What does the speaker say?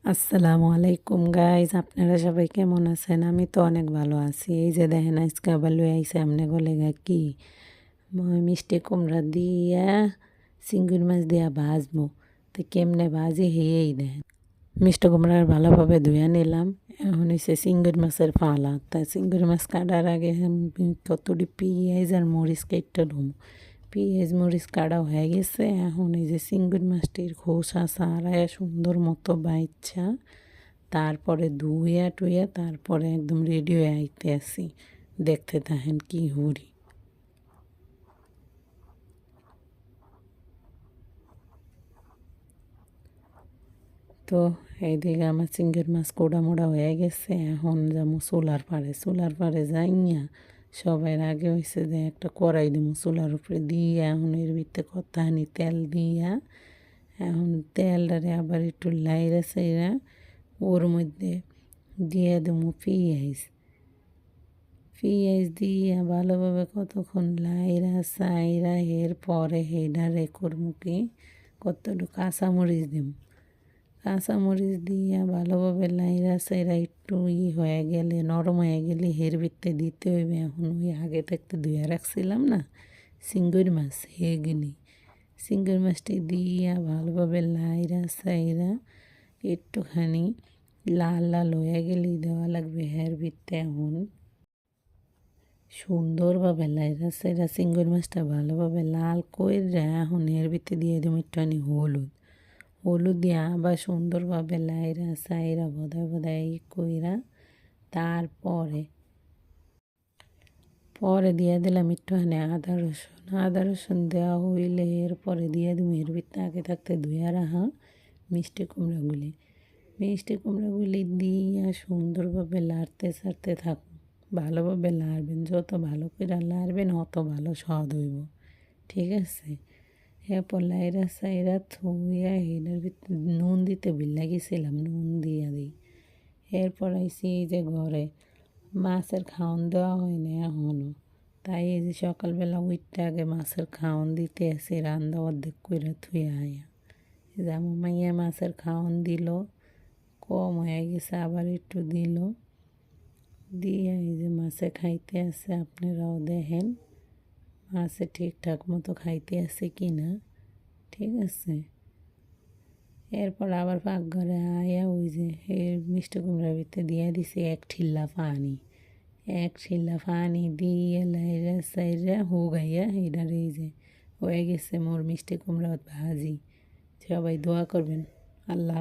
আসসালামু আলাইকুম গাইজ, আপনারা সবাই কেমন আছেন? আমি তো অনেক ভালো আছি। এই যে দেখেন আজকে আবার লই আইসে আমনে গলেগা কি মিষ্টি কুমড়া দিয়া চিংড়ি মাছ দিয়া ভাজবো। তো কেমনে ভাজি হেয়েই দেখেন। মিষ্টি কুমড়ার ভালোভাবে ধুয়ে নিলাম। এখন হচ্ছে চিংড়ি মাছের ফালা। তা চিংড়ি মাছ কাটার আগে কতটি পেঁয়াজ আর মরিচ কেটে ঢুম। পেঁয়াজ মরিচ কাটা হয়ে গেছে। এখন এই যে চিংড়ি মাছটির খোসা ছাড়ায় সুন্দর মতো বাইচ্ছা তারপরে ধুইয়া টুইয়া তারপরে একদম রেডি হয়ে আইতে আসি। দেখতে থাকেন কি হুড়ি। তো এইদিকে আমার চিংড়ি মাছ কোড়া মোড়া হয়ে গেছে। এখন যাবো চুলার পাড়ে যাইয়া সবাই আগে হয়েছে যে একটা কড়াই দেবো চুলার উপরে দিয়ে এখন এর ভিতরে কতখানি তেল দিয়া এখন তেলটারে আবার একটু লাইরা সাইরা ওর মধ্যে দিয়ে দেবো পেঁয়াজ দিয়ে ভালোভাবে কতক্ষণ লাইরা সাইরা পরে হেডারে করবো কি কতটুকু কাঁচামরিচ দেব। কাঁচামরিচ দিয়ে ভালোভাবে লাইরা সাইরা একটু হয়ে গেলে নরম হয়ে গেলে ভিতরে দিতে হইবে। এখন ওই আগে থাকতে ধুয়ে রাখছিলাম না চিংড়ি মাছ, চিংড়ি মাছটি দিয়া ভালোভাবে লাইরা সাইরা একটুখানি লাল লাল হয়ে গেলেই দেওয়া লাগবে ভিতরে। এখন সুন্দরভাবে লাইরা সাইরা চিংড়ি মাছটা ভালোভাবে লাল কইরা এখন ভিতরে দিয়ে দেবো একটুখানি হলুদ দিয়ে আবার সুন্দরভাবে লাইরা সাইরা বদায় কইরা তারপরে দিয়ে দিলাম একটুখানি আদা রসুন দেওয়া হইলে এরপরে দিয়ে দেবো ভিতরে আগে থাকতে ধুয়ে রাখা মিষ্টি কুমড়াগুলি দিয়ে সুন্দরভাবে লাড়তে ছাড়তে থাকুন। ভালোভাবে লাড়বেন, যত ভালো করে লাড়বেন অত ভালো স্বাদ হইব। ঠিক আছে, এরপর লাইরা সাইরা থুইয়া এটার ভিতরে নুন দিতে ভুলে গেছিলাম, নুন দিয়া দিই। এরপর আইসি এই যে ঘরে মাছের খাওয়ান দেওয়া হয় না এখনও, তাই এই যে সকালবেলা উঠতে আগে মাছের খাওয়ান দিতে আসি রান্না অর্ধেক করে থুয়ে আয়া। যেমন মাইয়া মাছের খাওয়ান দিল, কম হয়ে গেছে আবার একটু দিল, দিয়ে এই যে মাছে খাইতে আছে। আপনারাও দেখেন মাছে ঠিকঠাক মতো খাইতে আছে কি না। ঠিক আছে, এরপর আবার পাকঘরে আয়া ওই যে মিষ্টি কুমড়ার ভিতরে দিয়ে দিছি এক ঠিল্লা পানি দিয়ে লাইরা সাইরা হুগাইয়া এটার এই যে হয়ে গেছে মোর মিষ্টি কুমড়া ভাজি। সবাই দোয়া করবেন। আল্লাহ।